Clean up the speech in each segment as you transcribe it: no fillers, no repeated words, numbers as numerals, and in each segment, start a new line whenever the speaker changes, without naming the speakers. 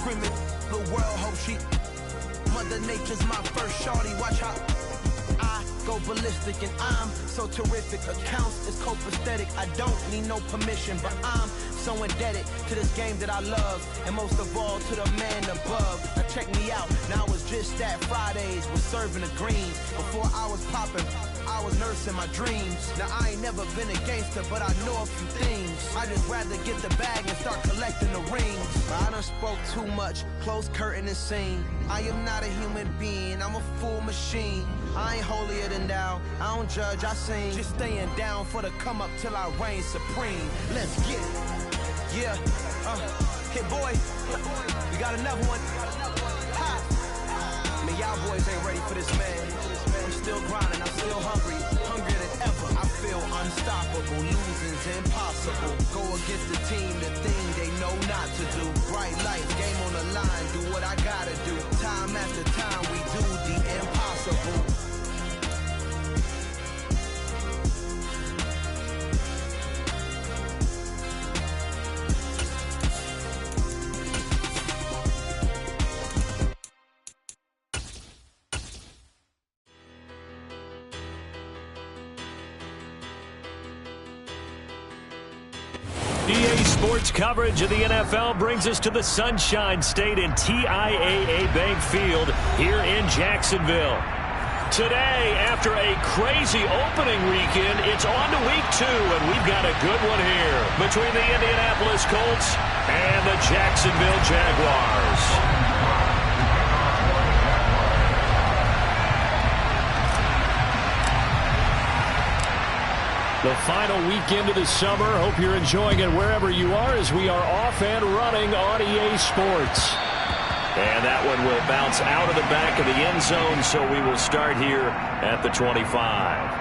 screaming. The world hope she. Mother Nature's my first shorty. Watch how I go ballistic, and I'm so terrific. Accounts is copacetic. I don't need no permission, but I'm so indebted to this game that I love, and most of all to the man above. Now check me out. Now it's just that Fridays was serving the greens. Before I was popping, I was nursing my dreams. Now I ain't never been a gangster, but I know a few things. I just rather get the bag and start collecting the rings. But I done spoke too much, close curtain and scene. I am not a human being, I'm a full machine. I ain't holier than thou, I don't judge, I sing. Just staying down for the come up till I reign supreme. Let's get it. Yeah, hit boy, we got another one. Ha. Man, y'all boys ain't ready for this, man. I'm still grinding, I'm still hungry, hungrier than ever. I feel unstoppable, losing's impossible. Go against the team, the thing they know not to do. Bright light, game on the line, do what I gotta do. Time after time, we do the impossible.
EA Sports coverage of the NFL brings us to the Sunshine State in TIAA Bank Field here in Jacksonville. Today, after a crazy opening weekend, it's on to week 2, and we've got a good one here between the Indianapolis Colts and the Jacksonville Jaguars. The final weekend of the summer. Hope you're enjoying it wherever you are as we are off and running on EA Sports. And that one will bounce out of the back of the end zone, so we will start here at the 25.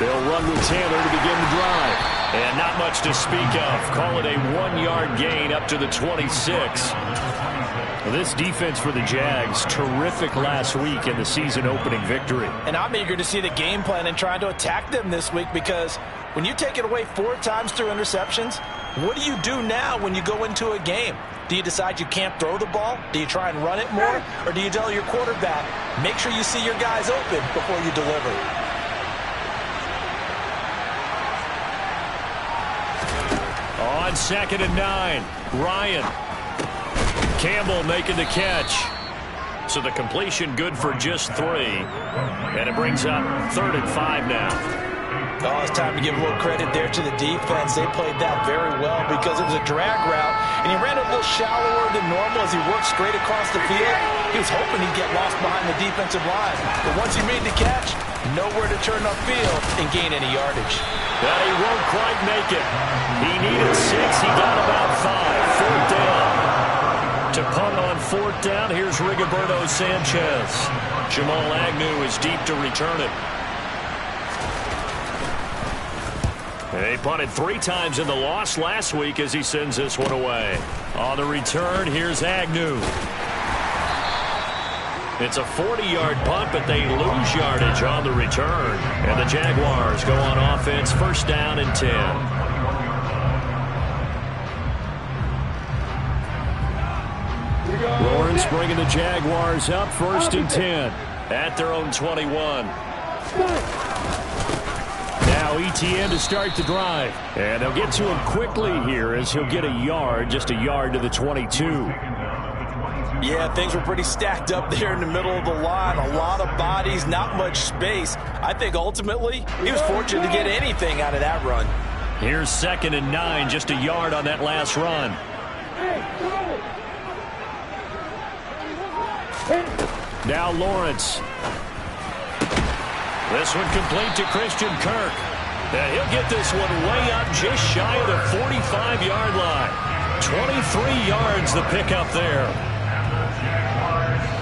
They'll run with Taylor to begin the drive. And not much to speak of. Call it a 1-yard gain up to the 26. This defense for the Jags, terrific last week in the season-opening victory.
And I'm eager to see the game plan and trying to attack them this week, because when you take it away 4 times through interceptions, what do you do now when you go into a game? Do you decide you can't throw the ball? Do you try and run it more? Or do you tell your quarterback, make sure you see your guys open before you deliver?
On 2nd and 9, Ryan. Campbell making the catch. So the completion good for just 3. And it brings up 3rd and 5 now.
Oh, it's time to give a little credit there to the defense. They played that very well because it was a drag route, and he ran a little shallower than normal as he worked straight across the field. He was hoping he'd get lost behind the defensive line. But once he made the catch, nowhere to turn upfield and gain any yardage.
But he won't quite make it. He needed 6. He got about 5. 4th down. To punt on 4th down, here's Rigoberto Sanchez. Jamal Agnew is deep to return it. They punted 3 times in the loss last week as he sends this one away. On the return, here's Agnew. It's a 40-yard punt, but they lose yardage on the return. And the Jaguars go on offense, 1st down and 10. Lawrence bringing the Jaguars up, 1st and 10 at their own 21. Now ETN to start the drive. And they'll get to him quickly here as he'll get a yard, just a yard to the 22.
Yeah, things were pretty stacked up there in the middle of the line. A lot of bodies, not much space. I think ultimately he was fortunate to get anything out of that run.
Here's 2nd and 9, just a yard on that last run. Now Lawrence. This one complete to Christian Kirk. And he'll get this one way up just shy of the 45-yard line. 23 yards the pickup there.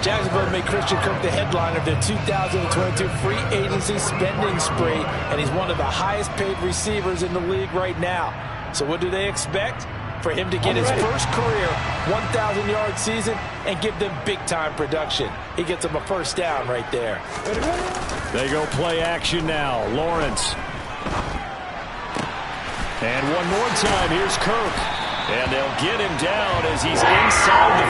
Jacksonville made Christian Kirk the headliner of their 2022 free agency spending spree, and he's one of the highest paid receivers in the league right now. So what do they expect? For him to get his first career 1,000-yard season and give them big-time production. He gets them a first down right there.
They go play action now. Lawrence. And one more time, here's Kirk. And they'll get him down as he's inside the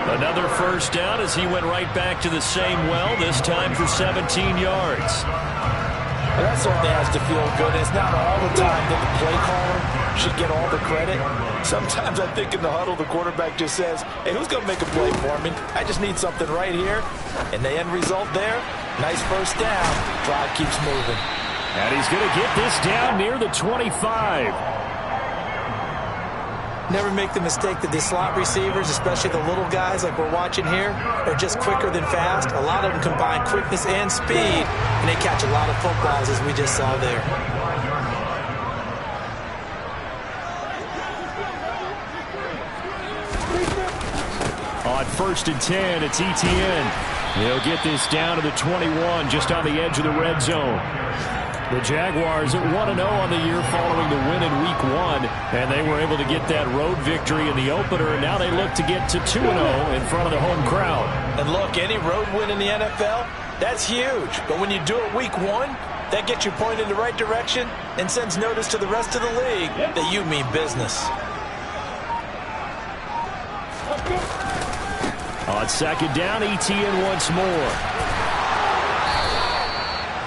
40. Another first down as he went right back to the same well, this time for 17 yards.
Well, that certainly has to feel good. It's not all the time that the play caller should get all the credit. Sometimes I think in the huddle, the quarterback just says, hey, who's going to make a play for me? I just need something right here. And the end result there, nice first down. Drive keeps moving.
And he's going to get this down near the 25.
Never make the mistake that the slot receivers, especially the little guys like we're watching here, are just quicker than fast. A lot of them combine quickness and speed, and they catch a lot of footballs, as we just saw there.
On 1st and 10, it's Etienne. He'll get this down to the 21, just on the edge of the red zone. The Jaguars at 1-0 on the year following the win in Week 1, and they were able to get that road victory in the opener, and now they look to get to 2-0 in front of the home crowd.
And look, any road win in the NFL, that's huge. But when you do it Week 1, that gets you pointed in the right direction and sends notice to the rest of the league that you mean business.
On 2nd down, Etienne once more.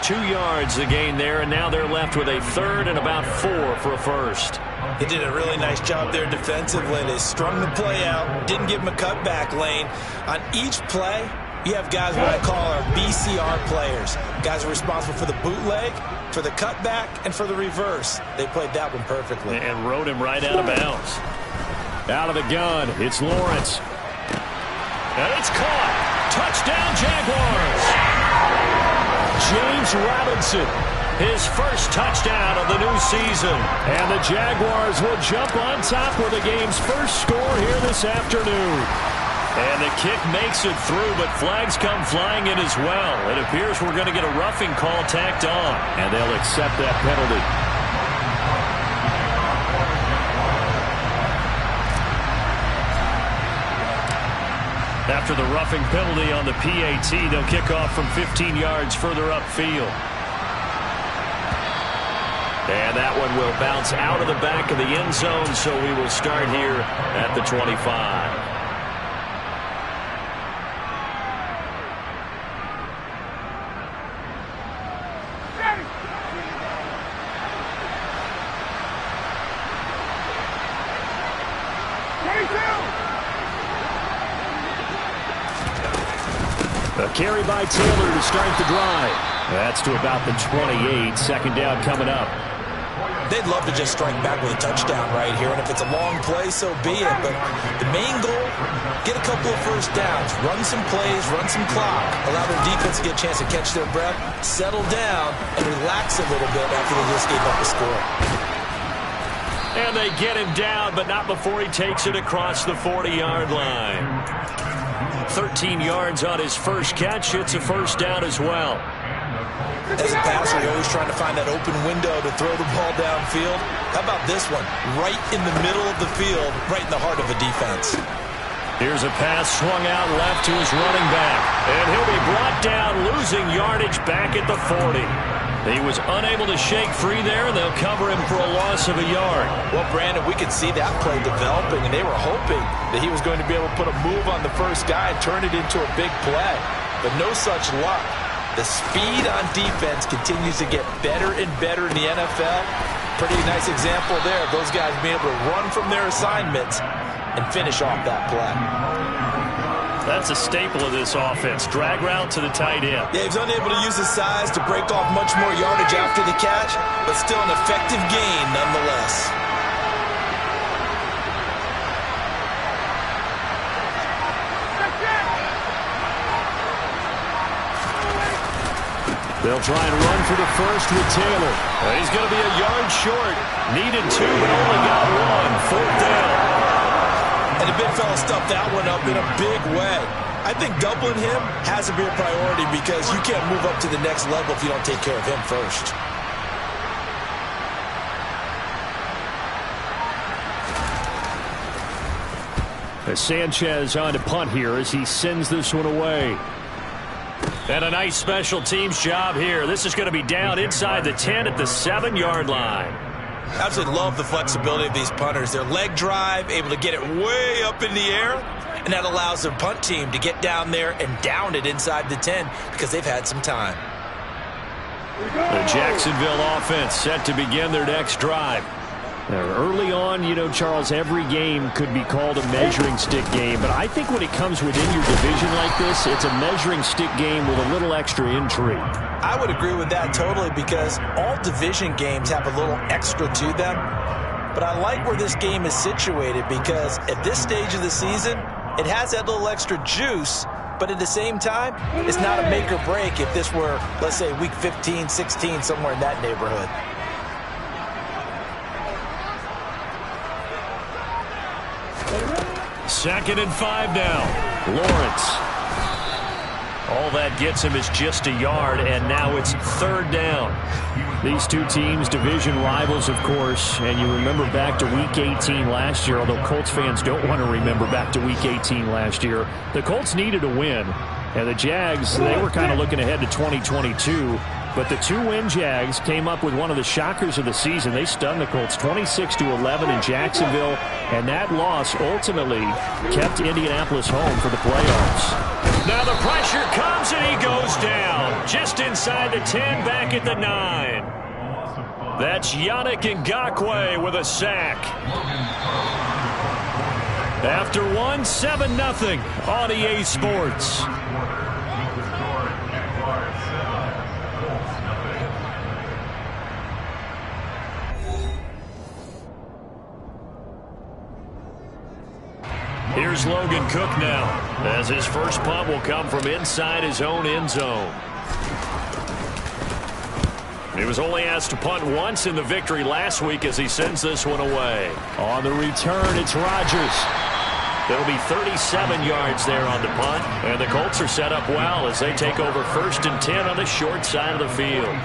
2 yards the gain there, and now they're left with a 3rd and about 4 for a first.
They did a really nice job there defensively. They strung the play out, didn't give him a cutback lane. On each play, you have guys what I call our BCR players. Guys are responsible for the bootleg, for the cutback, and for the reverse. They played that one perfectly.
And rode him right out of bounds. Out of the gun, it's Lawrence. And it's caught. Touchdown, Jaguars. James Robinson, his first touchdown of the new season. And the Jaguars will jump on top with the game's first score here this afternoon. And the kick makes it through, but flags come flying in as well. It appears we're going to get a roughing call tacked on, and they'll accept that penalty. After the roughing penalty on the PAT, they'll kick off from 15 yards further upfield. And that one will bounce out of the back of the end zone, so we will start here at the 25. A carry by Taylor to start the drive. That's to about the 28. 2nd down coming up.
They'd love to just strike back with a touchdown right here, and if it's a long play, so be it. But the main goal, get a couple of first downs, run some plays, run some clock, allow their defense to get a chance to catch their breath, settle down, and relax a little bit after they just gave up a score.
And they get him down, but not before he takes it across the 40-yard line. 13 yards on his first catch. It's a first down as well.
As a passer, you're always trying to find that open window to throw the ball downfield. How about this one? Right in the middle of the field, right in the heart of a defense.
Here's a pass swung out left to his running back. And he'll be brought down, losing yardage back at the 40. He was unable to shake free there, and they'll cover him for a loss of a yard.
Well, Brandon, we could see that play developing, and they were hoping that he was going to be able to put a move on the first guy and turn it into a big play. But no such luck. The speed on defense continues to get better and better in the NFL. Pretty nice example there of those guys being able to run from their assignments and finish off that play.
That's a staple of this offense. Drag route to the tight end.
Yeah, he's unable to use his size to break off much more yardage after the catch, but still an effective gain nonetheless.
They'll try and run for the first with Taylor. He's going to be a yard short. Needed 2, but only got 1. 4th down.
And the big fella stuffed that one up in a big way. I think doubling him has to be a priority because you can't move up to the next level if you don't take care of him first.
Sanchez on to punt here as he sends this one away. And a nice special teams job here. This is going to be down inside the 10 at the 7-yard line.
Absolutely love the flexibility of these punters. Their leg drive, able to get it way up in the air, and that allows their punt team to get down there and down it inside the 10 because they've had some time.
The Jacksonville offense set to begin their next drive. Early on, you know, Charles, every game could be called a measuring stick game. But I think when it comes within your division like this, it's a measuring stick game with a little extra intrigue.
I would agree with that totally because all division games have a little extra to them. But I like where this game is situated because at this stage of the season, it has that little extra juice. But at the same time, it's not a make or break if this were, let's say, week 15, 16, somewhere in that neighborhood.
Second and 5 now. Lawrence. All that gets him is just a yard, and now it's third down. These two teams, division rivals, of course, and you remember back to Week 18 last year, although Colts fans don't want to remember back to Week 18 last year. The Colts needed a win, and the Jags, they were kind of looking ahead to 2022. But the two-win Jags came up with one of the shockers of the season. They stunned the Colts 26-11 in Jacksonville, and that loss ultimately kept Indianapolis home for the playoffs. Now the pressure comes, and he goes down. Just inside the 10, back at the 9. That's Yannick Ngakoue with a sack. After one, 7-0 on EA Sports. Here's Logan Cook now, as his first punt will come from inside his own end zone. He was only asked to punt once in the victory last week as he sends this one away. On the return, it's Rodgers. There'll be 37 yards there on the punt, and the Colts are set up well as they take over 1st and 10 on the short side of the field.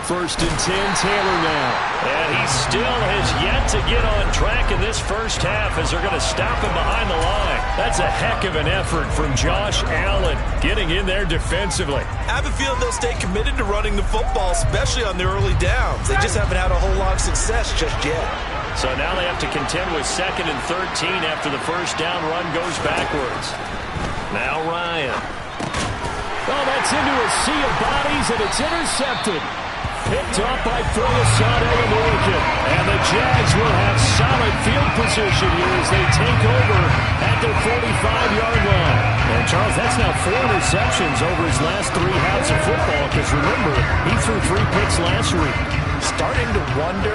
First and 10, Taylor now. And he still has yet to get on track in this first half as they're going to stop him behind the line. That's a heck of an effort from Josh Allen getting in there defensively.
I have a feeling they'll stay committed to running the football, especially on the early downs. They just haven't had a whole lot of success just yet.
So now they have to contend with 2nd and 13 after the first down run goes backwards. Now Ryan. Oh, that's into a sea of bodies, and it's intercepted. Picked up by Folasade American. And the Jags will have solid field position here as they take over at their 45-yard line. And, Charles, that's now 4 interceptions over his last 3 halves of football because, remember, he threw 3 picks last week.
Starting to wonder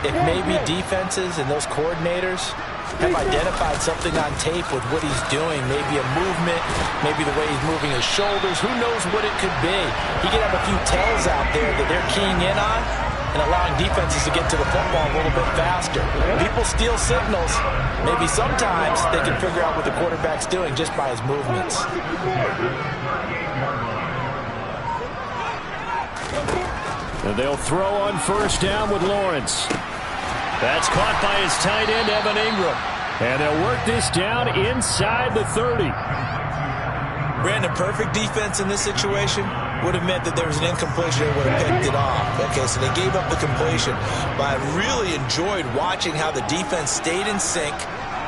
if maybe defenses and those coordinators have identified something on tape with what he's doing. Maybe a movement, maybe the way he's moving his shoulders. Who knows what it could be? He could have a few tells out there that they're keying in on and allowing defenses to get to the football a little bit faster. People steal signals. Maybe sometimes they can figure out what the quarterback's doing just by his movements.
And they'll throw on first down with Lawrence. That's caught by his tight end, Evan Ingram. And they'll work this down inside the 30.
Brandon, perfect defense in this situation would have meant that there was an incompletion and would have picked it off. Okay, so they gave up the completion. But I really enjoyed watching how the defense stayed in sync,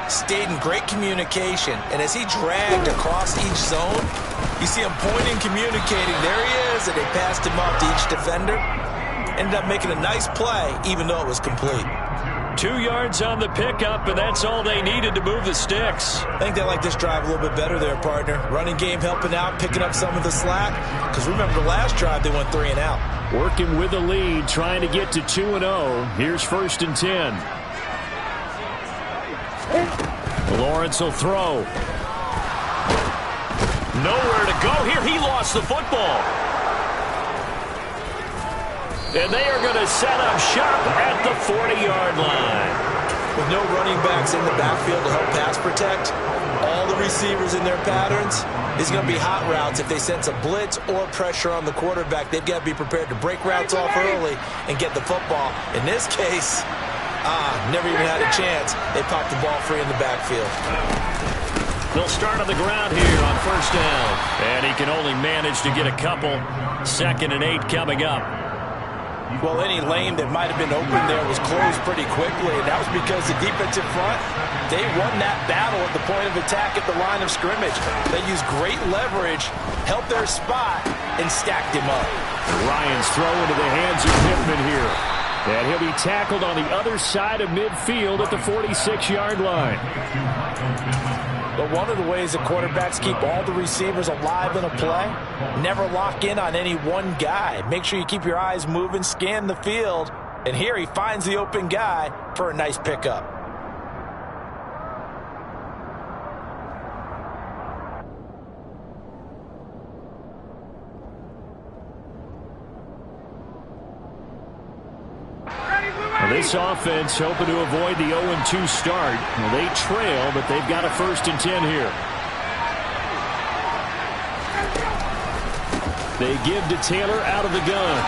stayed in great communication. And as he dragged across each zone, you see him pointing, communicating. There he is, and they passed him off to each defender. Ended up making a nice play, even though it was complete.
2 yards on the pickup, and that's all they needed to move the sticks.
I think they like this drive a little bit better there, partner. Running game helping out, picking up some of the slack. Because remember the last drive, they went 3 and out.
Working with the lead, trying to get to 2-0. Here's 1st and 10. Lawrence will throw. Nowhere to go here. He lost the football. And they are going to set up shop at the 40-yard line.
With no running backs in the backfield to help pass protect, all the receivers in their patterns, is going to be hot routes if they sense a blitz or pressure on the quarterback. They've got to be prepared to break routes off early and get the football. In this case, never even had a chance. They popped the ball free in the backfield.
They'll start on the ground here on first down. And he can only manage to get a couple. 2nd and 8 coming up.
Well, any lane that might have been open there was closed pretty quickly, and that was because the defensive front, they won that battle at the point of attack at the line of scrimmage. They used great leverage, held their spot, and stacked him up.
Ryan's throw into the hands of Pittman here. And he'll be tackled on the other side of midfield at the 46-yard line.
But one of the ways the quarterbacks keep all the receivers alive in a play, never lock in on any one guy. Make sure you keep your eyes moving, scan the field, and here he finds the open guy for a nice pickup.
This offense hoping to avoid the 0-2 start. Well, they trail, but they've got a 1st and 10 here. They give to Taylor out of the gun.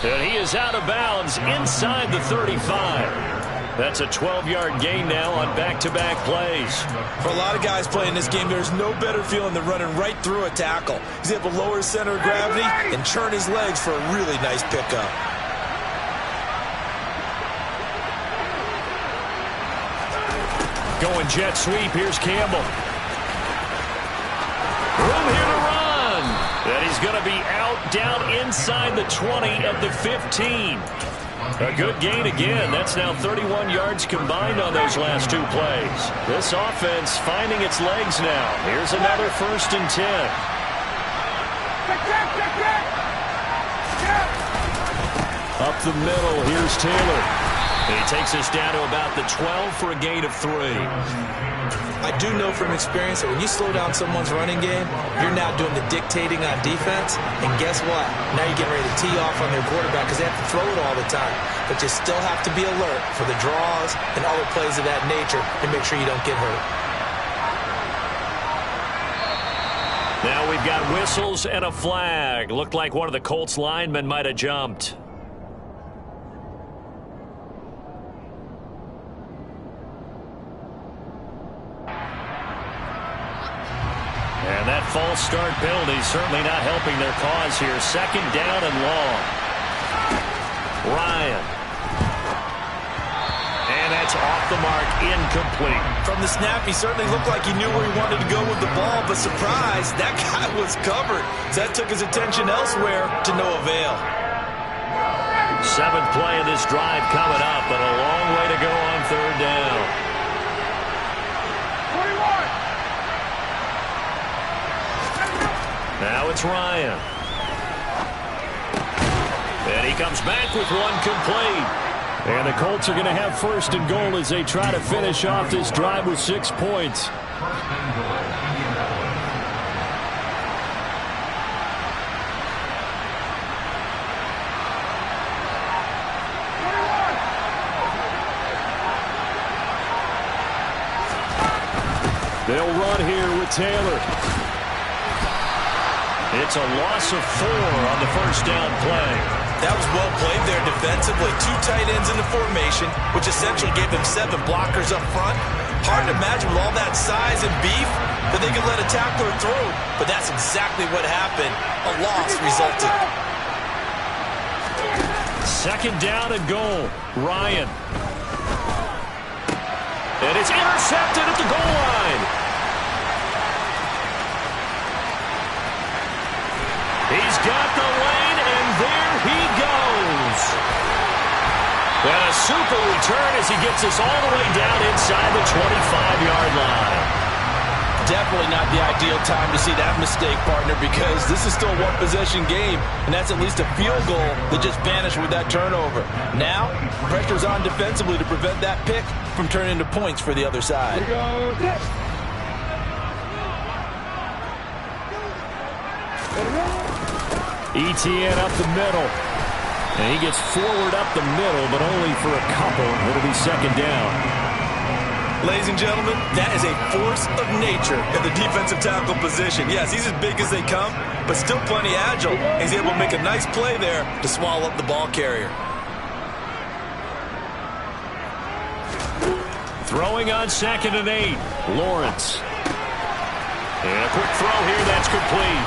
And he is out of bounds inside the 35. That's a 12-yard gain now on back-to-back plays.
For a lot of guys playing this game, there's no better feeling than running right through a tackle. He's able to lower his center of gravity and churn his legs for a really nice pickup.
Going jet sweep. Here's Campbell. Room here to run. And he's going to be out down inside the 20 at the 15. A good gain again. That's now 31 yards combined on those last 2 plays. This offense finding its legs now. Here's another 1st and 10. Up the middle, here's Taylor. And he takes us down to about the 12 for a gain of 3.
I do know from experience that when you slow down someone's running game, you're now doing the dictating on defense. And guess what? Now you're getting ready to tee off on their quarterback because they have to throw it all the time. But you still have to be alert for the draws and other plays of that nature and make sure you don't get hurt.
Now we've got whistles and a flag. Looked like one of the Colts linemen might have jumped. And that false start penalty certainly not helping their cause here. 2nd down and long. Ryan. And that's off the mark, incomplete.
From the snap, he certainly looked like he knew where he wanted to go with the ball, but surprise, that guy was covered. So that took his attention elsewhere to no avail.
7th play of this drive coming up, but a long way to go on 3rd down.
21.
Now it's Ryan. And he comes back with one complete. And the Colts are going to have 1st and goal as they try to finish off this drive with 6 points. They'll run here with Taylor. It's a loss of 4 on the 1st down play.
That was well played there defensively. 2 tight ends in the formation, which essentially gave them 7 blockers up front. Hard to imagine with all that size and beef that they could let a tackler through. But that's exactly what happened. A loss resulted.
2nd down and goal. Ryan. And it's intercepted at the goal line. He's got the lane, and there he goes. And a super return as he gets us all the way down inside the 25-yard line.
Definitely not the ideal time to see that mistake, partner, because this is still a one-possession game, and that's at least a field goal that just vanished with that turnover. Now, pressure's on defensively to prevent that pick from turning into points for the other side.
ETN up the middle. And he gets forward up the middle, but only for a couple. It'll be 2nd down.
Ladies and gentlemen, that is a force of nature in the defensive tackle position. Yes, he's as big as they come, but still plenty agile. He's able to make a nice play there to swallow up the ball carrier.
Throwing on 2nd and 8. Lawrence. And a quick throw here, that's complete.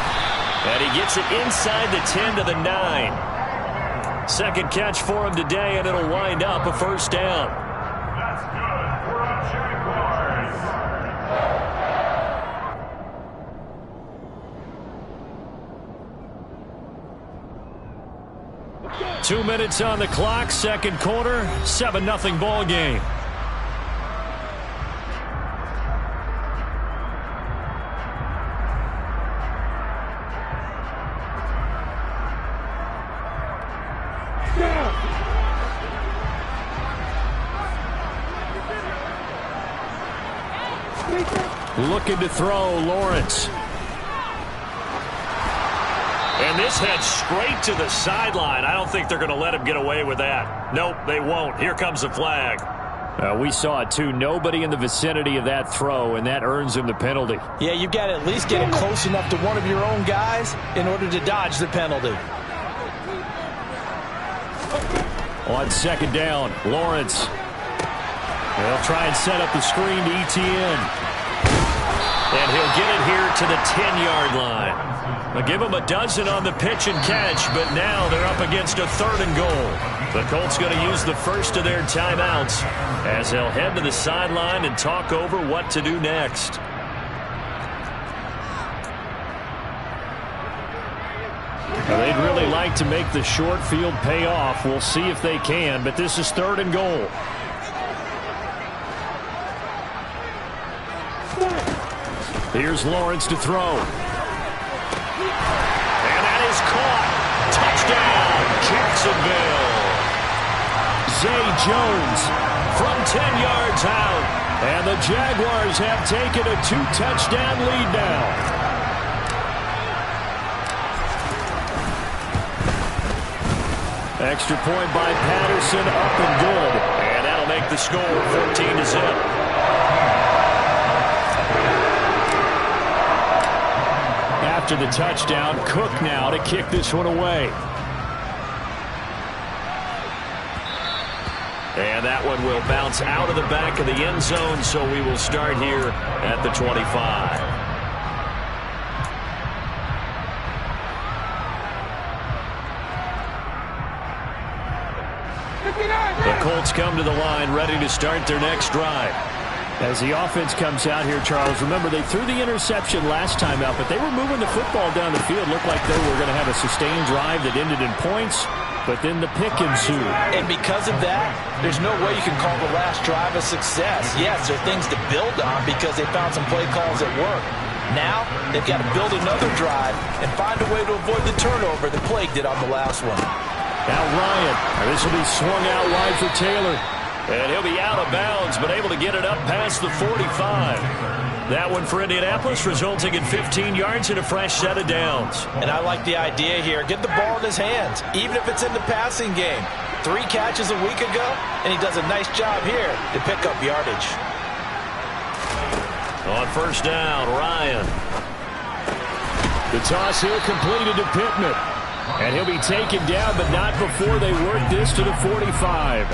And he gets it inside the 10 to the 9. Second catch for him today, and it'll wind up a first down.
That's good for a Jaguars.
2 minutes on the clock, second quarter, 7-0 ball game. Looking to throw, Lawrence. And this heads straight to the sideline. I don't think they're going to let him get away with that. Nope, they won't. Here comes the flag. We saw it, too. Nobody in the vicinity of that throw, and that earns him the penalty.
Yeah, you've got to at least get it close enough to one of your own guys in order to dodge the penalty.
On 2nd down, Lawrence. They'll try and set up the screen to ETN. And he'll get it here to the 10-yard line. They'll give him a dozen on the pitch and catch, but now they're up against a 3rd and goal. The Colts going to use the first of their timeouts as they'll head to the sideline and talk over what to do next. They'd really like to make the short field pay off. We'll see if they can, but this is 3rd and goal. Here's Lawrence to throw. And that is caught. Touchdown, Jacksonville. Zay Jones from 10 yards out. And the Jaguars have taken a 2-touchdown lead now. Extra point by Patterson, up and good. And that'll make the score 14-0. After the touchdown, Cook now to kick this one away. And that one will bounce out of the back of the end zone, so we will start here at the 25. The Colts come to the line, ready to start their next drive. As the offense comes out here, Charles, remember they threw the interception last time out, but they were moving the football down the field. Looked like they were going to have a sustained drive that ended in points, but then the pick ensued.
And because of that, there's no way you can call the last drive a success. Yes, there are things to build on because they found some play calls that work. Now, they've got to build another drive and find a way to avoid the turnover that plagued it on the last one.
Now Ryan, this will be swung out wide for Taylor. And he'll be out of bounds, but able to get it up past the 45. That one for Indianapolis, resulting in 15 yards and a fresh set of downs.
And I like the idea here. Get the ball in his hands, even if it's in the passing game. 3 catches a week ago, and he does a nice job here to pick up yardage.
On 1st down, Ryan. The toss here completed to Pittman. And he'll be taken down, but not before they work this to the 45.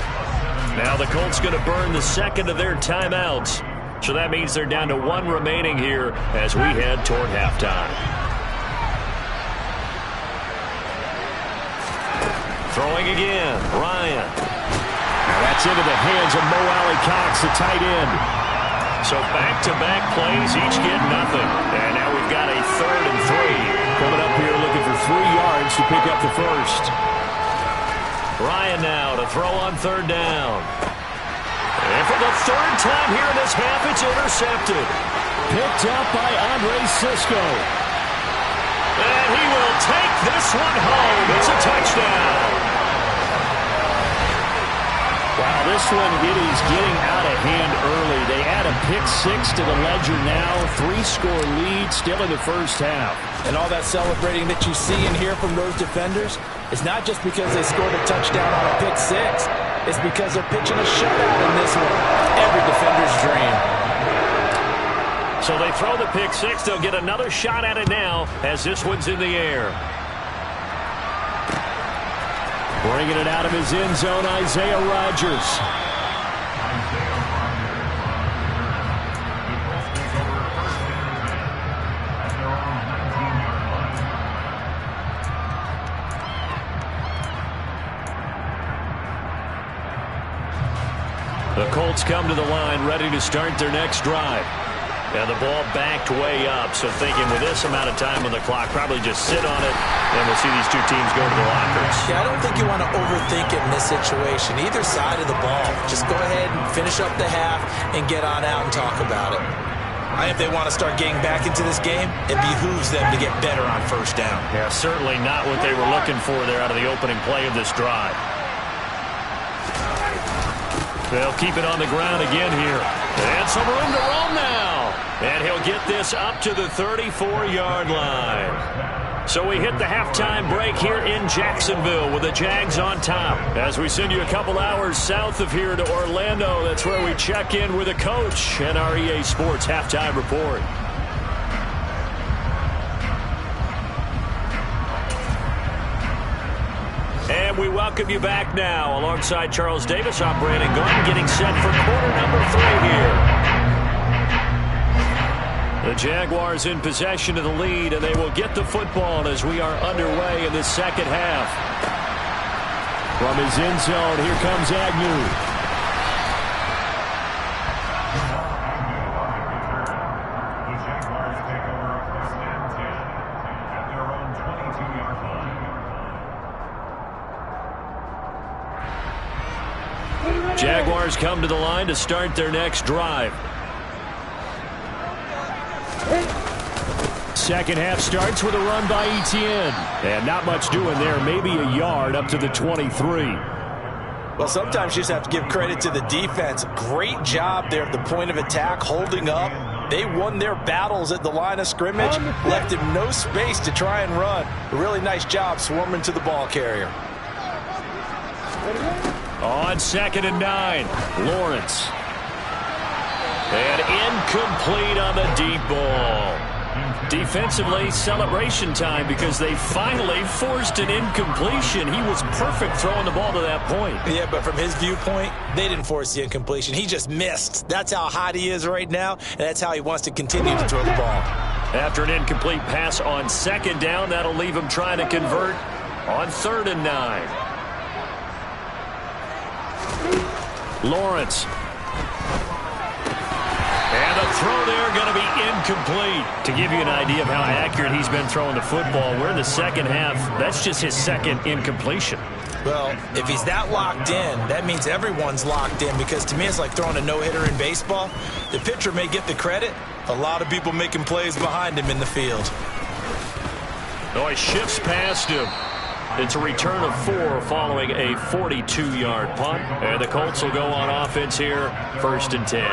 Now the Colts going to burn the second of their timeouts. So that means they're down to 1 remaining here as we head toward halftime. Throwing again, Ryan. Now that's into the hands of Mo Alley-Cox, the tight end. So back-to-back plays, each get nothing. And now we've got a 3rd and 3. Coming up here looking for 3 yards to pick up the first. Ryan now to throw on 3rd down. And for the 3rd time here in this half, it's intercepted. Picked up by Andre Sisco. And he will take this one home. It's a touchdown. Wow, This one, it is getting out of hand early. They add a pick six to the ledger now. 3-score lead still in the first half.
And all that celebrating that you see and hear from those defenders is not just because they scored a touchdown on a pick six. It's because they're pitching a shutout in this one. Every defender's dream.
So they throw the pick six. They'll get another shot at it now as this one's in the air. Bringing it out of his end zone, Isaiah Rodgers. The Colts come to the line, ready to start their next drive. And the ball backed way up, so thinking with this amount of time on the clock, probably just sit on it, and we'll see these two teams go to the lockers.
Yeah, I don't think you want to overthink it in this situation. Either side of the ball. Just go ahead and finish up the half and get on out and talk about it. I think if they want to start getting back into this game, it behooves them to get better on first down.
Yeah, certainly not what they were looking for there out of the opening play of this drive. They'll keep it on the ground again here. And some room to roam now. And he'll get this up to the 34-yard line. So we hit the halftime break here in Jacksonville with the Jags on top. As we send you a couple hours south of here to Orlando, that's where we check in with the coach and our EA Sports halftime report. And we welcome you back now. Alongside Charles Davis, I'm Brandon Gaudin, getting set for quarter number 3 here. The Jaguars in possession of the lead, and they will get the football as we are underway in the second half. From his end zone, here comes Agnew. Jaguars come to the line to start their next drive. Second half starts with a run by Etienne. And not much doing there, maybe a yard up to the 23.
Well, sometimes you just have to give credit to the defense. Great job there at the point of attack, holding up. They won their battles at the line of scrimmage, left him no space to try and run. A really nice job swarming to the ball carrier.
On 2nd and 9, Lawrence. And incomplete on the deep ball. Defensively, celebration time because they finally forced an incompletion. He was perfect throwing the ball to that point.
Yeah, but from his viewpoint, they didn't force the incompletion. He just missed. That's how hot he is right now, and that's how he wants to continue to throw the ball.
After an incomplete pass on 2nd down, that'll leave him trying to convert on 3rd and 9. Lawrence. And the throw there going to be incomplete. To give you an idea of how accurate he's been throwing the football, we're in the second half. That's just his second incompletion.
Well, if he's that locked in, that means everyone's locked in, because to me it's like throwing a no-hitter in baseball. The pitcher may get the credit. A lot of people making plays behind him in the field.
Oh, he shifts past him. It's a return of 4 following a 42-yard punt. And the Colts will go on offense here, 1st and 10.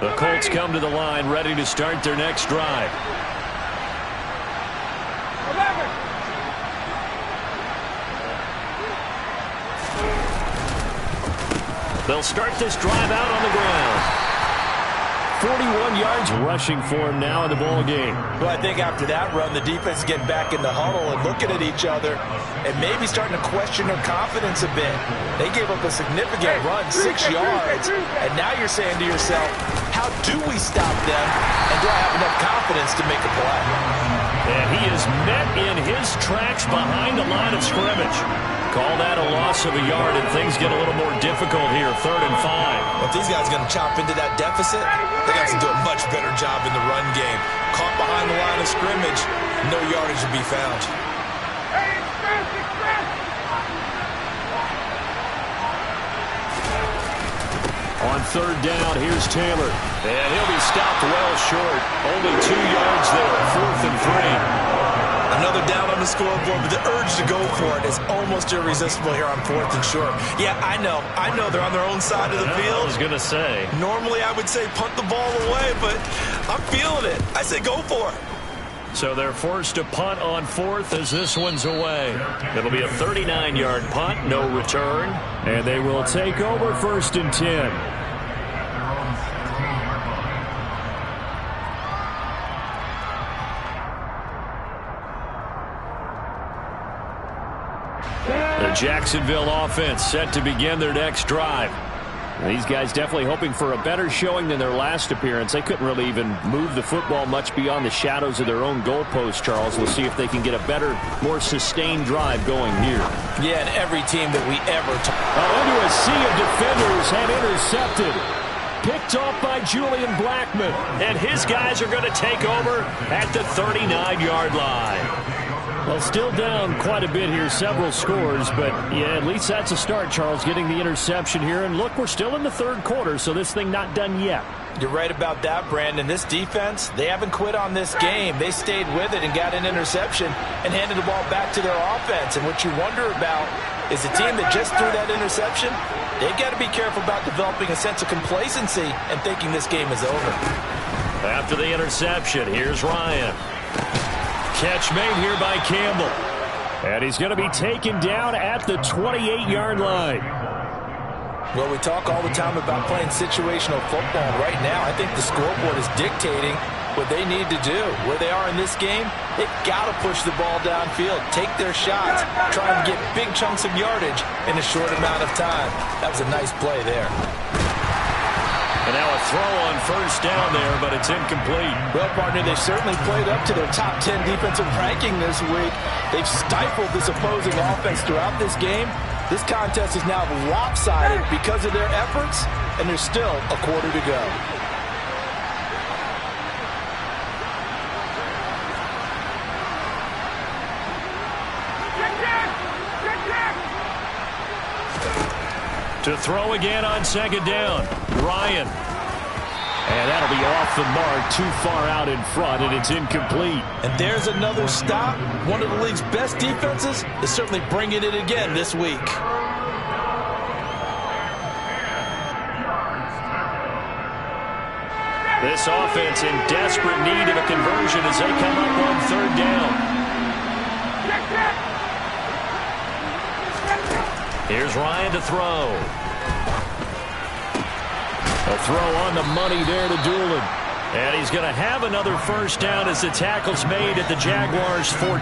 The Colts come to the line, ready to start their next drive. They'll start this drive out on the ground. 41 yards rushing for him now in the ball game.
Well, I think after that run, the defense get back in the huddle and looking at each other and maybe starting to question their confidence a bit. They gave up a significant run, 6 yards, and now you're saying to yourself, how do we stop them, and do I have enough confidence to make a play?
And he is met in his tracks behind the line of scrimmage. Call that a loss of a yard, and things get a little more difficult here, 3rd and 5.
Well, if these guys are going to chop into that deficit, they got to do a much better job in the run game. Caught behind the line of scrimmage, no yardage to be found.
On 3rd down, here's Taylor. And he'll be stopped well short. Only 2 yards there, 4th and 3.
Another down on the scoreboard, but the urge to go for it is almost irresistible here on 4th and short. Yeah, I know they're on their own side of the field.
I was going to say.
Normally I would say punt the ball away, but I'm feeling it. I say go for it.
So they're forced to punt on 4th as this one's away. It'll be a 39-yard punt, no return. And they will take over 1st and 10. The Jacksonville offense set to begin their next drive. These guys definitely hoping for a better showing than their last appearance. They couldn't really even move the football much beyond the shadows of their own goalpost, Charles. We'll see if they can get a better, more sustained drive going here.
Yeah, and every team that we ever
into a sea of defenders and intercepted. Picked off by Julian Blackman. And his guys are going to take over at the 39-yard line. Well, still down quite a bit here, several scores, but yeah, at least that's a start, Charles, getting the interception here. And look, we're still in the 3rd quarter, so this thing not done yet.
You're right about that, Brandon. This defense, they haven't quit on this game. They stayed with it and got an interception and handed the ball back to their offense. And what you wonder about is the team that just threw that interception, they've got to be careful about developing a sense of complacency and thinking this game is over.
After the interception, here's Ryan. Catch made here by Campbell. And he's going to be taken down at the 28-yard line.
Well, we talk all the time about playing situational football. Right now, I think the scoreboard is dictating what they need to do. Where they are in this game, they've got to push the ball downfield, take their shots, try and get big chunks of yardage in a short amount of time. That was a nice play there.
And now a throw on 1st down there, but it's incomplete.
Well, partner, they've certainly played up to their top 10 defensive ranking this week. They've stifled this opposing offense throughout this game. This contest is now lopsided because of their efforts, and there's still a quarter to go.
To throw again on 2nd down, Ryan. And that'll be off the mark, too far out in front, and it's incomplete.
And there's another stop. One of the league's best defenses is certainly bringing it again this week.
This offense in desperate need of a conversion as they come up on 3rd down. Here's Ryan to throw. A throw on the money there to Doolin. And he's going to have another 1st down as the tackle's made at the Jaguars' 14.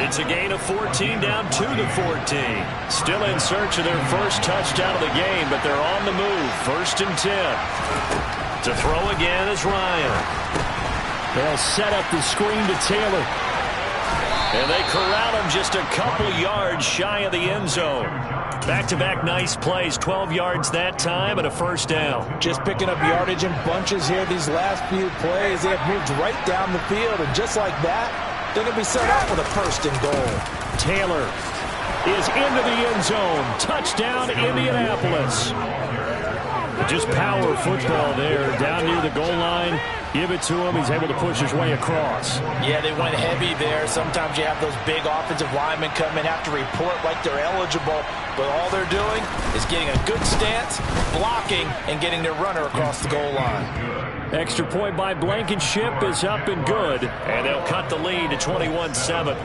It's a gain of 14 down to the 14. Still in search of their first touchdown of the game, but they're on the move. 1st and 10. To throw again is Ryan. They'll set up the screen to Taylor. And they corral him just a couple yards shy of the end zone. Back-to-back nice plays, 12 yards that time and a 1st down.
Just picking up yardage in bunches here these last few plays. They have moved right down the field, and just like that, they're going to be set up with a 1st and goal.
Taylor is into the end zone. Touchdown, Indianapolis. Just power football there, down near the goal line. Give it to him. He's able to push his way across.
Yeah, they went heavy there. Sometimes you have those big offensive linemen come in, have to report like they're eligible. But all they're doing is getting a good stance, blocking, and getting their runner across the goal line.
Extra point by Blankenship is up and good. And they'll cut the lead to 21-7.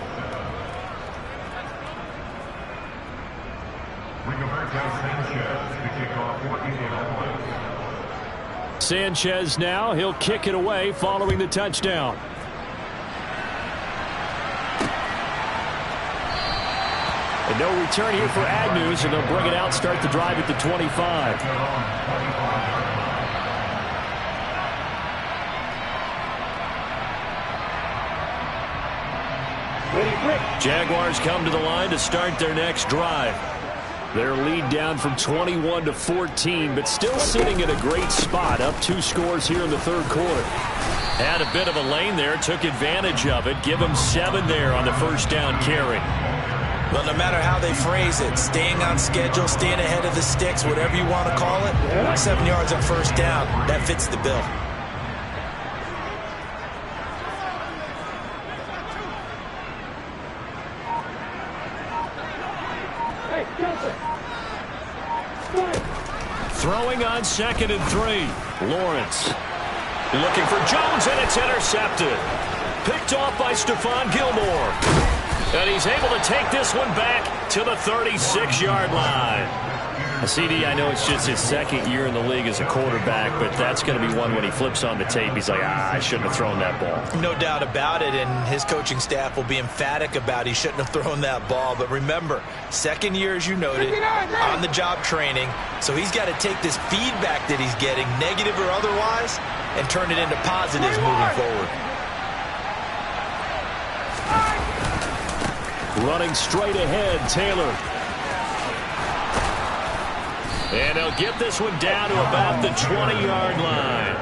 Sanchez now, he'll kick it away following the touchdown. And no return here for Agnew, so they'll bring it out, start the drive at the 25. Jaguars come to the line to start their next drive. Their lead down from 21 to 14, but still sitting in a great spot, up 2 scores here in the 3rd quarter. Had a bit of a lane there, took advantage of it. Give them 7 there on the 1st down carry.
Well, no matter how they phrase it, staying on schedule, staying ahead of the sticks, whatever you want to call it, 7 yards on 1st down, that fits the bill.
on 2nd and 3. Lawrence looking for Jones, and it's intercepted. Picked off by Stephon Gilmore. And he's able to take this one back to the 36-yard line. CD, I know it's just his 2nd year in the league as a quarterback, but that's going to be one when he flips on the tape. He's like, I shouldn't have thrown that ball.
No doubt about it, and his coaching staff will be emphatic about he shouldn't have thrown that ball. But remember, 2nd year, as you noted, on-the-job training. So he's got to take this feedback that he's getting, negative or otherwise, and turn it into positives moving forward.
Running straight ahead, Taylor. And he'll get this one down to about the 20-yard line.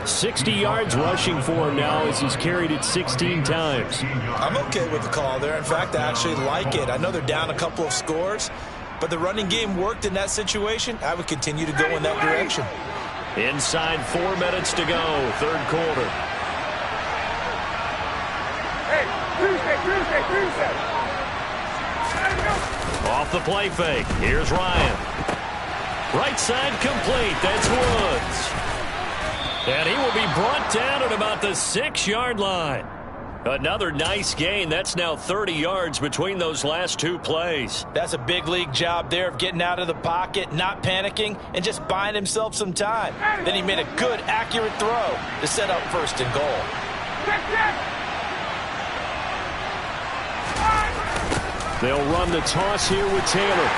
60 yards rushing for him now as he's carried it 16 times.
I'm okay with the call there. In fact, I actually like it. I know they're down a couple of scores, but the running game worked in that situation. I would continue to go in that direction.
Inside 4 minutes to go, 3rd quarter. Off the play fake. Here's Ryan. Right side complete. That's Woods. And he will be brought down at about the 6-yard line. Another nice gain. That's now 30 yards between those last 2 plays.
That's a big league job there of getting out of the pocket, not panicking, and just buying himself some time. Then he made a good, accurate throw to set up 1st and goal.
They'll run the toss here with Taylor.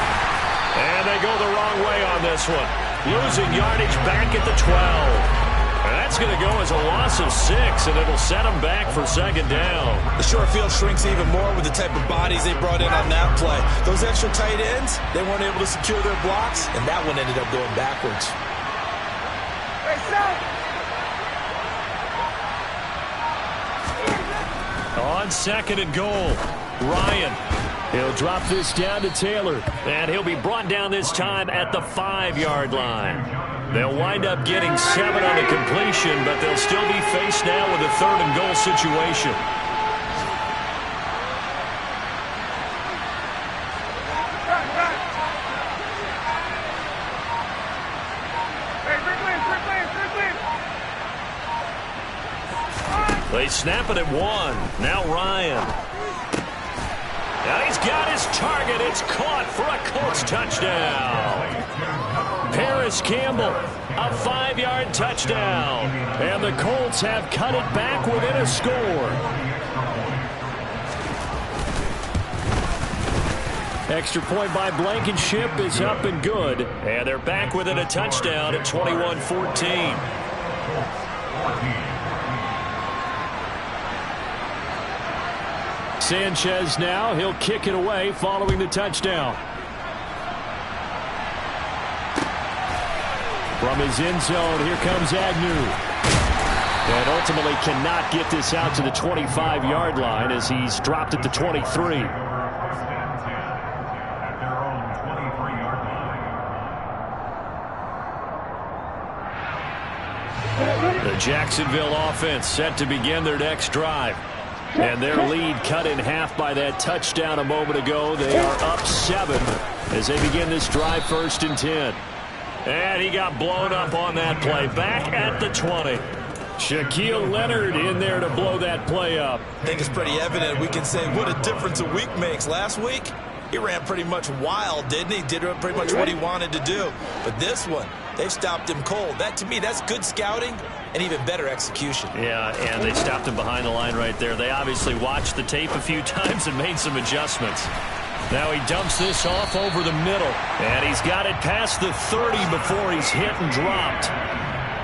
And they go the wrong way on this one. Losing yardage back at the 12. And that's going to go as a loss of 6, and it'll set them back for 2nd down.
The short field shrinks even more with the type of bodies they brought in on that play. Those extra tight ends, they weren't able to secure their blocks, and that one ended up going backwards.
On 2nd and goal, Ryan. He'll drop this down to Taylor, and he'll be brought down this time at the 5-yard line. They'll wind up getting 7 on the completion, but they'll still be faced now with a 3rd and goal situation. They snap it at 1. Now Ryan. Now he's got his target. It's caught for a Colts touchdown. Paris Campbell, a 5-yard touchdown. And the Colts have cut it back within a score. Extra point by Blankenship is up and good. And they're back within a touchdown at 21-14. Sanchez now, he'll kick it away following the touchdown. From his end zone, here comes Agnew. And ultimately cannot get this out to the 25-yard line as he's dropped at the 23. The Jacksonville offense set to begin their next drive. And their lead cut in half by that touchdown a moment ago. They are up 7 as they begin this drive 1st and 10. And he got blown up on that play. Back at the 20. Shaquille Leonard in there to blow that play up.
I think it's pretty evident. We can say what a difference a week makes. Last week, he ran pretty much wild, didn't he? Did pretty much what he wanted to do. But this one, they've stopped him cold. That, to me, that's good scouting and even better execution.
Yeah, and they stopped him behind the line right there. They obviously watched the tape a few times and made some adjustments. Now he dumps this off over the middle. And he's got it past the 30 before he's hit and dropped.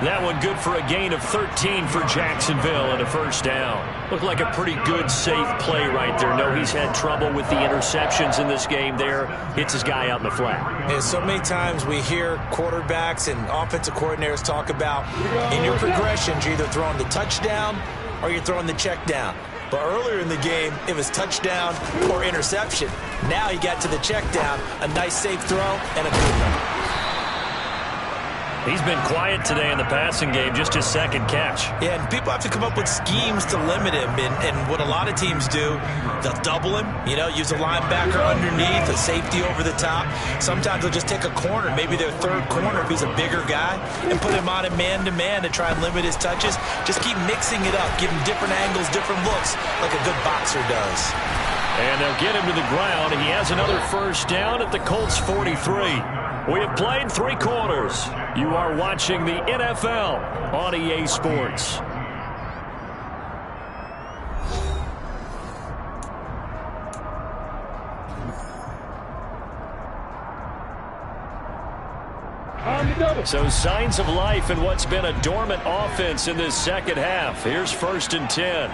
That one good for a gain of 13 for Jacksonville and a 1st down. Looked like a pretty good, safe play right there. No, he's had trouble with the interceptions in this game there. Hits his guy out in the flat.
And so many times we hear quarterbacks and offensive coordinators talk about in your progressions, you're either throwing the touchdown or you're throwing the check down. But earlier in the game, it was touchdown or interception. Now he got to the check down, a nice safe throw, and a good one.
He's been quiet today in the passing game, just his second catch.
Yeah, and people have to come up with schemes to limit him. And what a lot of teams do, they'll double him, use a linebacker underneath, a safety over the top. Sometimes they'll just take a corner, maybe their third corner if he's a bigger guy, and put him on a man-to-man to try and limit his touches. Just keep mixing it up, give him different angles, different looks, like a good boxer does.
And they'll get him to the ground. He has another first down at the Colts 43. We have played 3 quarters. You are watching the NFL on EA Sports. So signs of life in what's been a dormant offense in this second half. Here's 1st and 10.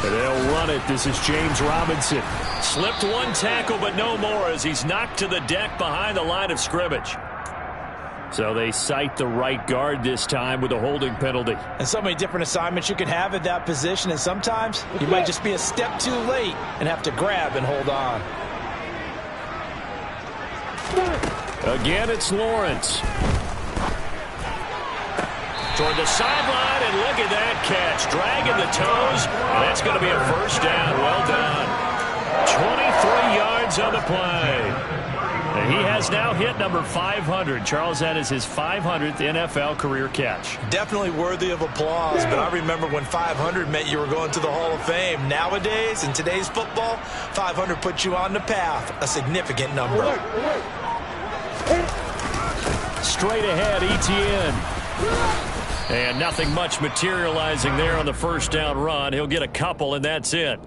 They'll run it. This is James Robinson. Slipped one tackle, but no more as he's knocked to the deck behind the line of scrimmage. So they cite the right guard this time with a holding penalty.
And so many different assignments you can have at that position, and sometimes you might just be a step too late and have to grab and hold on.
Again, it's Lawrence. Toward the sideline, and look at that catch. Dragging the toes, and that's going to be a first down. Well done. 23 yards on the play. And he has now hit number 500. Charles, that is his 500th NFL career catch.
Definitely worthy of applause, but I remember when 500 meant you were going to the Hall of Fame. Nowadays, in today's football, 500 puts you on the path, a significant number.
Straight ahead, Etienne. And nothing much materializing there on the first down run. He'll get a couple, and that's it.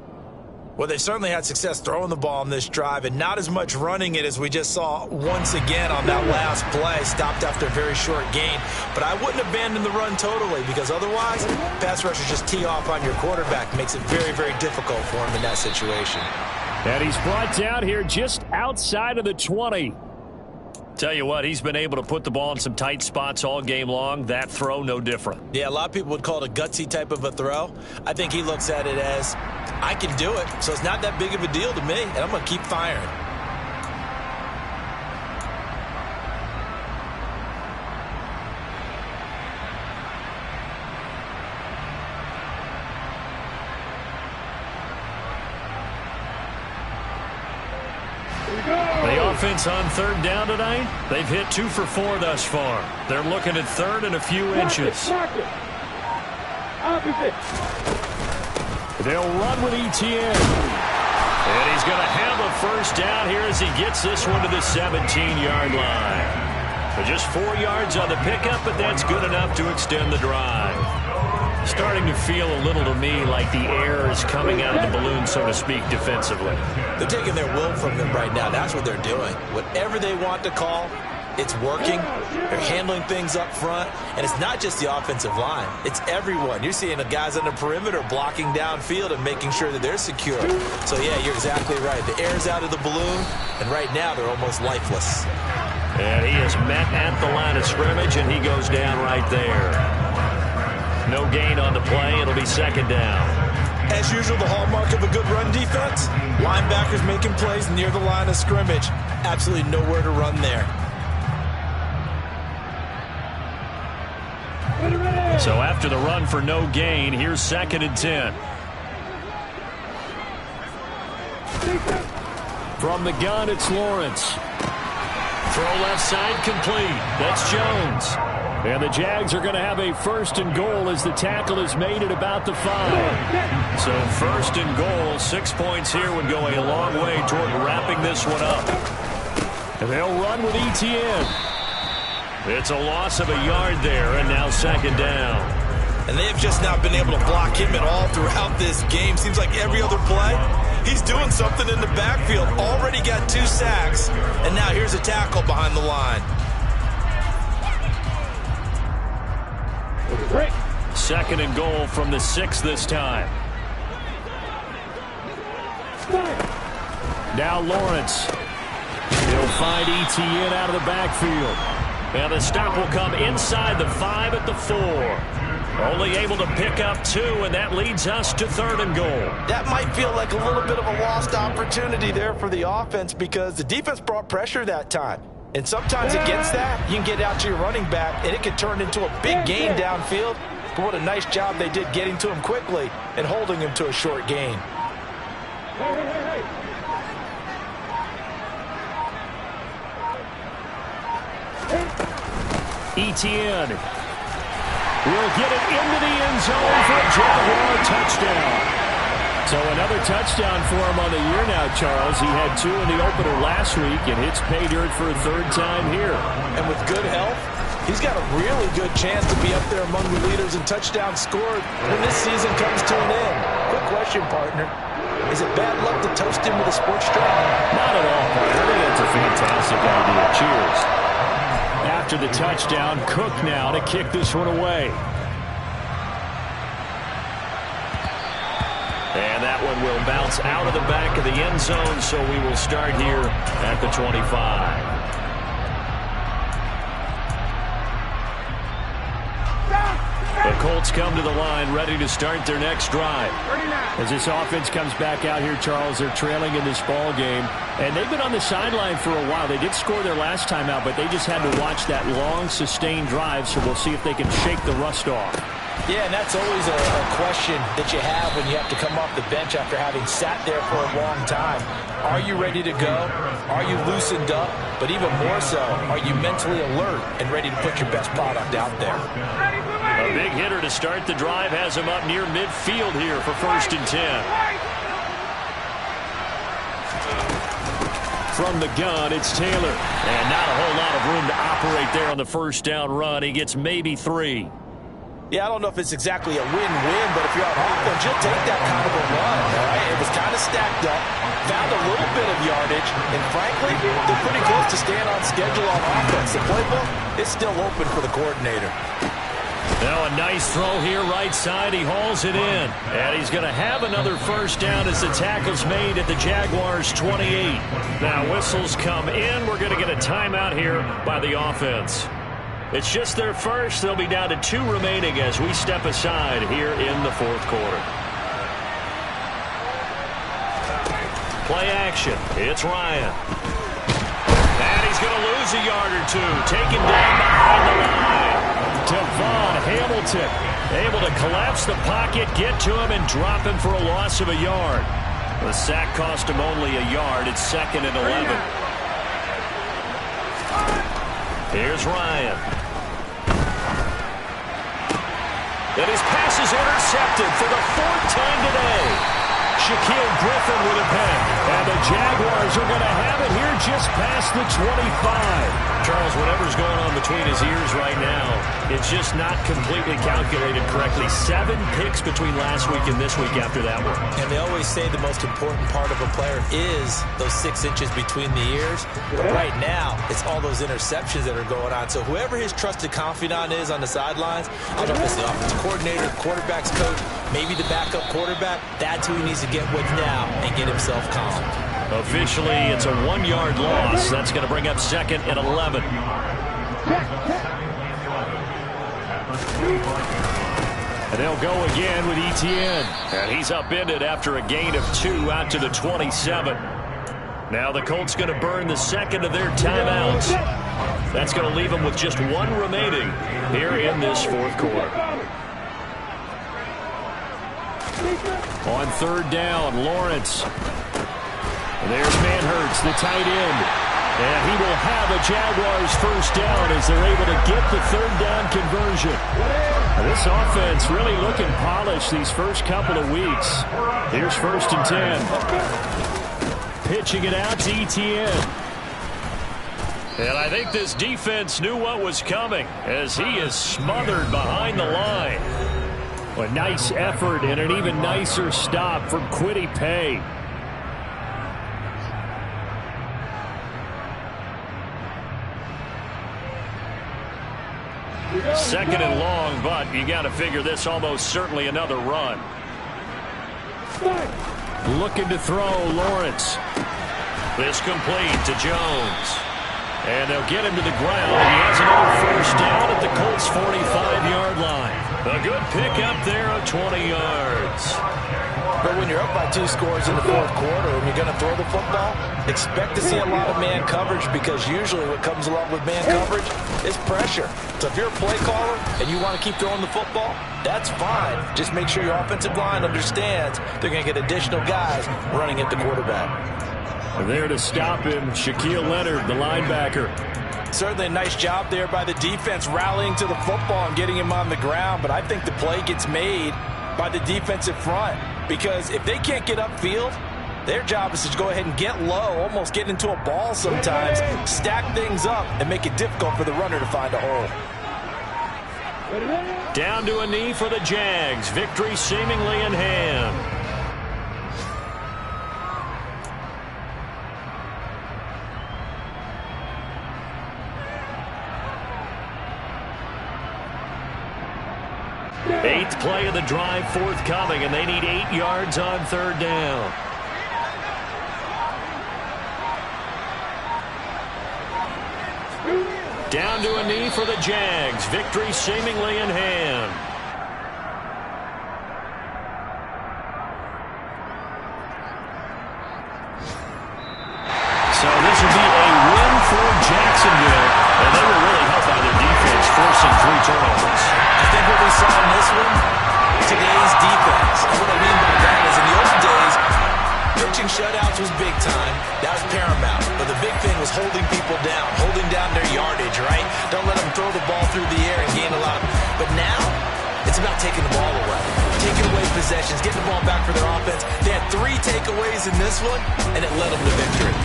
Well, they certainly had success throwing the ball on this drive, and not as much running it as we just saw once again on that last play. Stopped after a very short gain. But I wouldn't abandon the run totally, because otherwise, pass rushers just tee off on your quarterback. Makes it very, very difficult for him in that situation.
And he's brought down here just outside of the 20. Tell you what, he's been able to put the ball in some tight spots all game long. That throw, no different.
Yeah, a lot of people would call it a gutsy type of a throw. I think he looks at it as, I can do it, so it's not that big of a deal to me, and I'm going to keep firing.
The offense on 3rd down tonight, they've hit 2 for 4 thus far. They're looking at 3rd and a few inches. They'll run with Etienne. And he's going to have a first down here as he gets this one to the 17-yard line. So just 4 yards on the pickup, but that's good enough to extend the drive. Starting to feel a little to me like the air is coming out of the balloon, so to speak, defensively.
They're taking their will from them right now. That's what they're doing. Whatever they want to call, it's working. They're handling things up front. And it's not just the offensive line. It's everyone. You're seeing the guys on the perimeter blocking downfield and making sure that they're secure. So, yeah, you're exactly right. The air's out of the balloon, and right now they're almost lifeless.
And he is met at the line of scrimmage, and he goes down right there. No gain on the play. It'll be 2nd down.
As usual, the hallmark of a good run defense, linebackers making plays near the line of scrimmage. Absolutely nowhere to run there.
So after the run for no gain, here's 2nd and 10. From the gun, it's Lawrence. Throw left side complete. That's Jones. And the Jags are going to have a 1st and goal as the tackle is made at about the 5. So 1st and goal, 6 points here would go a long way toward wrapping this one up. And they'll run with Etienne. It's a loss of a yard there, and now 2nd down.
And they've just not been able to block him at all throughout this game. Seems like every other play, he's doing something in the backfield. Already got 2 sacks, and now here's a tackle behind the line.
2nd and goal from the 6 this time. Now Lawrence. He'll find Etienne out of the backfield. And the stop will come inside the 5 at the 4. Only able to pick up 2, and that leads us to 3rd and goal.
That might feel like a little bit of a lost opportunity there for the offense because the defense brought pressure that time. And sometimes against that, you can get out to your running back, and it can turn into a big gain downfield. But what a nice job they did getting to him quickly and holding him to a short gain.
Etienne will get it into the end zone for a Jaguar touchdown. So another touchdown for him on the year now, Charles. He had 2 in the opener last week, and hits pay dirt for a 3rd time here.
And with good health, he's got a really good chance to be up there among the leaders in touchdowns scored when this season comes to an end. Quick question, partner. Is it bad luck to toast him with a sports drink?
Not at all, partner. I think that's a fantastic idea. Cheers. After the touchdown, Cook now to kick this one away. And that one will bounce out of the back of the end zone, so we will start here at the 25. The Colts come to the line, ready to start their next drive. As this offense comes back out here, Charles, they're trailing in this ball game. And they've been on the sideline for a while. They did score their last time out, but they just had to watch that long, sustained drive, so we'll see if they can shake the rust off.
Yeah, and that's always a question that you have when you have to come off the bench after having sat there for a long time. Are you ready to go? Are you loosened up? But even more so, are you mentally alert and ready to put your best product out there?
A big hitter to start the drive has him up near midfield here for 1st and 10. From the gun, it's Taylor. And not a whole lot of room to operate there on the 1st down run. He gets maybe 3.
Yeah, I don't know if it's exactly a win-win, but if you're on offense, you'll take that kind of a run, all right? It was kind of stacked up, found a little bit of yardage, and frankly, they're pretty close to staying on schedule on offense. The playbook is still open for the coordinator.
Now a nice throw here right side. He hauls it in. And he's going to have another 1st down as the tackle's made at the Jaguars' 28. Now whistles come in. We're going to get a timeout here by the offense. It's just their first. They'll be down to 2 remaining as we step aside here in the 4th quarter. Play action. It's Ryan. And he's going to lose a yard or 2. Taken down behind the line. Devon Hamilton able to collapse the pocket, get to him, and drop him for a loss of a yard. The sack cost him only a yard. It's 2nd and 11. Here's Ryan. And his pass is intercepted for the 4th time today. Shaquille Griffin with a pick. And the Jaguars are going to have it here just past the 25. Charles, whatever's going on between his ears right now, it's just not completely calculated correctly. 7 picks between last week and this week after that one.
And they always say the most important part of a player is those 6 inches between the ears. But right now, it's all those interceptions that are going on. So whoever his trusted confidant is on the sidelines, I don't know if it's the offensive coordinator, quarterback's coach, maybe the backup quarterback, that's who he needs to get with now and get himself calm.
Officially, it's a 1-yard loss. That's going to bring up 2nd and 11. And they'll go again with Etienne. And he's upended after a gain of 2 out to the 27. Now the Colts going to burn the 2nd of their timeouts. That's going to leave them with just 1 remaining here in this 4th quarter. On 3rd down, Lawrence. There's Manhurts, the tight end. And he will have a Jaguars 1st down as they're able to get the 3rd down conversion. This offense really looking polished these first couple of weeks. Here's 1st and 10. Pitching it out to Etienne. And I think this defense knew what was coming as he is smothered behind the line. A nice effort and an even nicer stop from Kwity Paye. Second and long, but you got to figure this almost certainly another run. Looking to throw, Lawrence. This complete to Jones. And they'll get him to the ground. And he has another first down at the Colts' 45-yard line. A good pickup there of 20 yards.
But when you're up by 2 scores in the fourth quarter and you're going to throw the football, expect to see a lot of man coverage, because usually what comes along with man coverage is pressure. So if you're a play caller and you want to keep throwing the football, that's fine. Just make sure your offensive line understands they're going to get additional guys running at the quarterback.
There to stop him, Shaquille Leonard, the linebacker.
Certainly a nice job there by the defense rallying to the football and getting him on the ground, but I think the play gets made by the defensive front, because if they can't get upfield, their job is to go ahead and get low, almost get into a ball sometimes, stack things up, and make it difficult for the runner to find a hole.
Down to a knee for the Jags. Victory seemingly in hand. Eighth play of the drive forthcoming, and they need 8 yards on third down. Down to a knee for the Jags. Victory seemingly in hand. So this will be a win for Jacksonville, and they will really help out their defense, forcing 3 turnovers.
I think what we saw in this one, today's defense. And what I mean by that is in the old days, pitching shutouts was big time. That was paramount. But the big thing was holding people down, holding down their yardage, right? Don't let them throw the ball through the air and gain a lot. But now, it's about taking the ball away. Taking away possessions, getting the ball back for their offense. They had 3 takeaways in this one, and it led them to victory.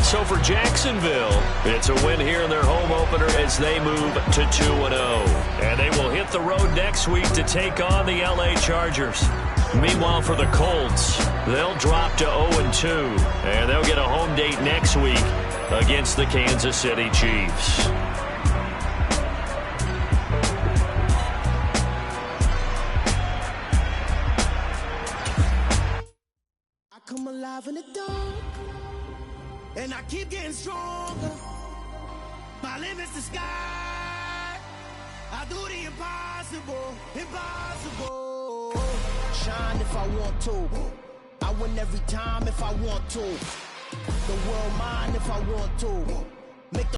So for Jacksonville, it's a win here in their home opener as they move to 2-0. And they will hit the road next week to take on the LA Chargers. Meanwhile, for the Colts, they'll drop to 0-2. And they'll get a home date next week against the Kansas City Chiefs.
I come alive in the dark. And I keep getting stronger. My limit's the sky. I do the impossible, impossible. Shine if I want to. I win every time if I want to. The world mine if I want to. Make the